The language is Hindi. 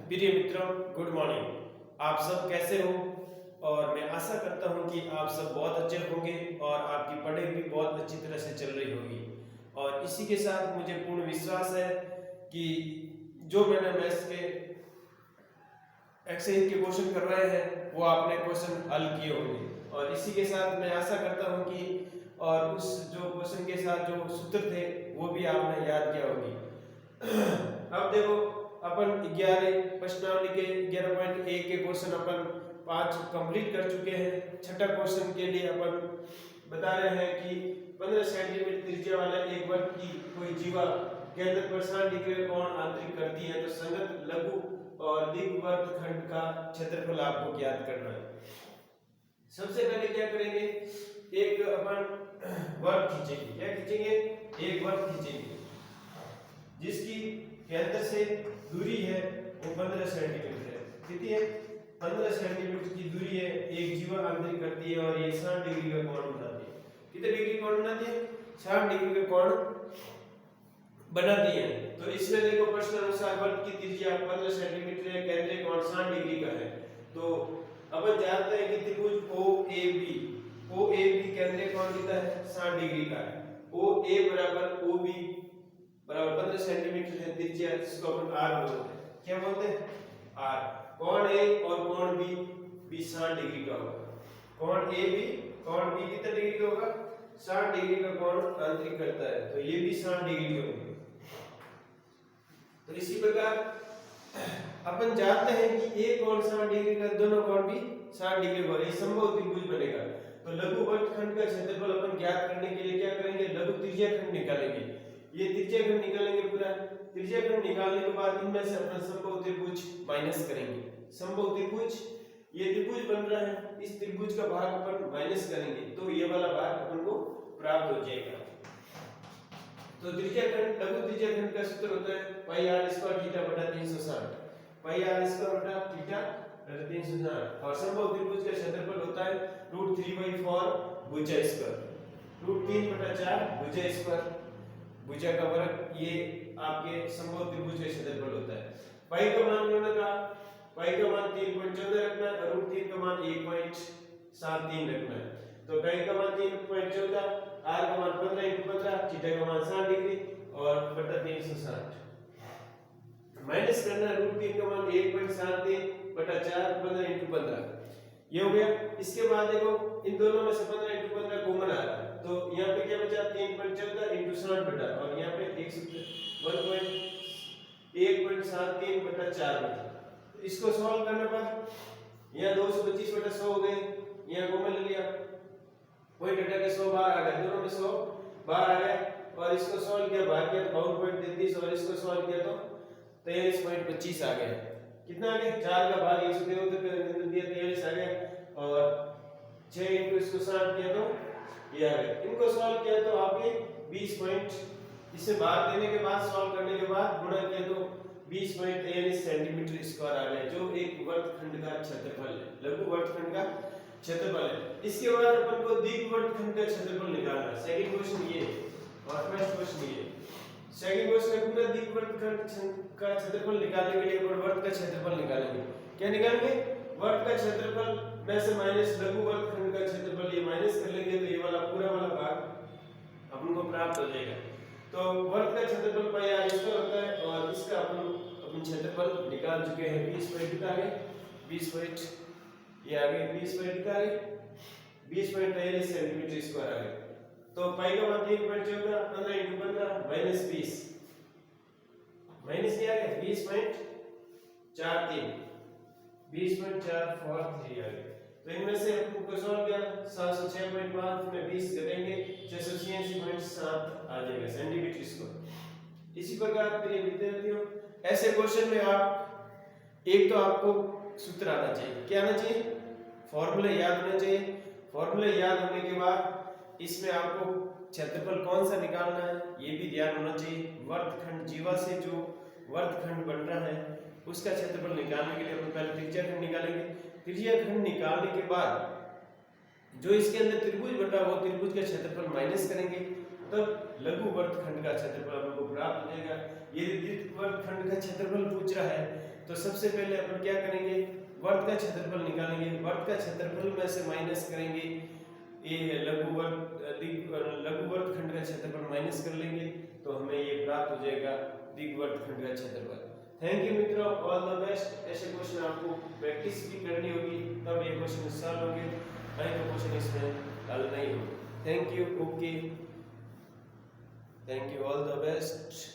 प्रिय मित्रों, गुड मॉर्निंग। आप सब कैसे हो? और मैं आशा करता हूं कि आप सब बहुत अच्छे होंगे और आपकी पढ़ाई भी बहुत अच्छी तरह से चल रही होगी। और इसी के साथ मुझे पूर्ण विश्वास है कि जो मैंने मैथ्स के एक्सरसाइज के क्वेश्चन करवाए हैं वो आपने क्वेश्चन हल किए होंगे। और इसी के साथ मैं आशा करता हूं कि और उस जो क्वेश्चन के साथ जो सूत्र थे वो भी आपने याद किया होगी। अब देखो, अपन 11 प्रश्नावली के 11.1 के क्वेश्चन अपन 5 कंप्लीट कर चुके हैं। छठा क्वेश्चन के लिए अपन बता रहे हैं कि 15 सेंटीमीटर त्रिज्या वाला एक वर्ग की कोई जीवा केंद्र पर 60 डिग्री कोण आंतरिक करती है तो संगत लघु और दीर्घवृत्त खंड का क्षेत्रफल आपको ज्ञात करना है। सबसे पहले क्या करेंगे, एक अपन वर्ग खींचेंगे। क्या खींचेंगे? एक वर्ग खींचेंगे जिसकी केंद्र से दूरी है वो 15 सेंटीमीटर है। कितनी है? 15 सेंटीमीटर की दूरी है। एक जीवा आंतरिक करती है और ये 60 डिग्री का कोण बनाती है। कितने डिग्री कोण बनाती है? 60 डिग्री का कोण बनाती है। तो इसमें देखो, प्रश्न अनुसार वर्ग की त्रिज्या 15 सेंटीमीटर है, केंद्रीय कोण 60 डिग्री का है। तो अपन जानते हैं कि त्रिभुज OAB केंद्रीय कोण कितना है? 60 डिग्री का है। OA बराबर OB बराबर 15 सेंटीमीटर है त्रिज्या, जिसको अपन R बोलते हैं। क्या बोलते हैं? R। कोण A और कोण B 60 डिग्री का होगा। कोण कोण B कितने डिग्री का होगा? 60 डिग्री का कोण आंतरिक करता है, तो ये भी 60 डिग्री के होंगे। तो इसी प्रकार अपन जानते हैं कि एक कोण 60 डिग्री का, दोनों कोण भी 60 डिग्री का, ये समबाहु त्रिभुज बनेगा। तो लघु वर्गखंड का क्षेत्रफल अपन ज्ञात करने के लिए क्या करेंगे? लघु त्रिज्याखंड निकालेंगे। ये त्रिज्याखंड निकालेंगे पूरा। त्रिज्याखंड निकालने के बाद इनमें से अपन समबाहु त्रिभुज माइनस करेंगे। समबाहु त्रिभुज, ये त्रिभुज बन रहा है, इस त्रिभुज का भाग अपन माइनस करेंगे तो ये वाला भाग अपन को प्राप्त हो जाएगा। तो त्रिज्याखंड, लघु त्रिज्याखंड का सूत्र होता है पाई r स्क्वायर थीटा बटा 360। पाई r स्क्वायर बटा थीटा बटा 360। और समबाहु त्रिभुज का क्षेत्रफल होता है √3/4 भुजा स्क्वायर। √3/4 भुजा स्क्वायर, भुजा का वर्ग, ये आपके समबाहु त्रिभुज का क्षेत्रफल होता है। पाई का मान लेने का, पाई का मान 3.14 रखना है और √3 का मान 1.73 रखना है। तो पाई का मान 3.14, r का मान 15 × 15, थीटा का मान 60 डिग्री और बटा 360। माइनस करना है √3 का मान 1.73 बटा 4, 15 × 15, ये हो गया। इसके बाद देखो, इन दोनों में से 15 × 15 कॉमन आ रहा है, तो यहाँ पे क्या बचा? 3.14 × 60 बटा, और यहाँ पे 1.73 बटा 4 बटा। तो इसको सॉल्व करने पर यहाँ 225 बटा 100 हो गए, यहाँ कॉमन ले लिया, कोई घटा के 100 बाहर आ गया, दोनों में 100 बाहर आ गया। और इसको सॉल्व किया, भाग किया 52.33, और इसको सॉल्व किया तो 23.25 आ गया। कितना आ गया? 4 का भाग 173 दिया, 23 आ गया। और 6 × इसको 60 किया तो ये आ गया। इनको सॉल्व किया तो आपके 20 पॉइंट, इसे भाग देने के बाद सॉल्व करने के बाद गुणा किया तो 20.43 सेंटीमीटर स्क्वायर आ गया, जो एक वर्गखंड का क्षेत्रफल है, लघु वर्गखंड का क्षेत्रफल है। इसके बाद अपन को दीर्घवृत्तखंड का क्षेत्रफल निकालना है। सेकंड क्वेश्चन ये और फर्स्ट क्वेश्चन ये। सेकंड क्वेश्चन है पूरा दीर्घवृत्तखंड का क्षेत्रफल निकालने के लिए अपन वर्ग का क्षेत्रफल निकालेंगे। क्या निकालेंगे? वर्ग का क्षेत्रफल में से माइनस लघु वर्गखंड का क्षेत्रफल, ये माइनस कर लेंगे तो ये वाला पूरा वाला भाग अपन को प्राप्त हो जाएगा। तो वर्ग का क्षेत्रफल पाई r स्क्वायर होता है और इसका अपन क्षेत्रफल निकाल चुके हैं। 20 पॉइंट कितना आ गया? 20 पॉइंट, ये आ गया 20 पॉइंट कितना आ गया? 20.43 सेंटीमीटर स्क्वायर आ गया। तो पाई का मान 3.14, 15 × 15 माइनस 20, माइनस क्या आ गया? 20.43, 20.443 आ गया। तो इनमें से अपन को सॉल्व किया, 706.5 में 20 घटाएंगे 686.7 आ जाएगा सेंटीमीटर स्क्वायर। इसी प्रकार प्रिय विद्यार्थियों, ऐसे क्वेश्चन में आप एक तो आपको सूत्र आना चाहिए। क्या आना चाहिए? फॉर्मूला याद होना चाहिए। फॉर्मूला याद होने के बाद इसमें आपको क्षेत्रफल कौन सा निकालना है ये भी ध्यान होना चाहिए। वर्गखंड जीवा से जो वर्गखंड बन रहा है उसका क्षेत्रफल निकालने के लिए अपन पहले त्रिज्याखंड निकालेंगे। त्रिज्याखंड निकालने के बाद जो इसके अंदर त्रिभुज बटा वो त्रिभुज का क्षेत्रफल माइनस करेंगे तब लघु वर्गखंड का क्षेत्रफल हमको प्राप्त हो जाएगा। यदि दीर्घ वर्गखंड का क्षेत्रफल पूछ रहा है तो सबसे पहले अपन क्या करेंगे, वर्ग का क्षेत्रफल निकालेंगे। वर्ग का क्षेत्रफल में से माइनस करेंगे ये लघु वर्गखंड का क्षेत्रफल माइनस कर लेंगे तो हमें ये प्राप्त हो जाएगा दीर्घ वर्गखंड का क्षेत्रफल। थैंक यू मित्रों, ऑल द बेस्ट। ऐसे क्वेश्चन आपको प्रैक्टिस भी करनी होगी तब ये क्वेश्चन सॉल्व होंगे, नहीं तो क्वेश्चन इसमें हल नहीं हो। Thank you, okay, thank you, all the best.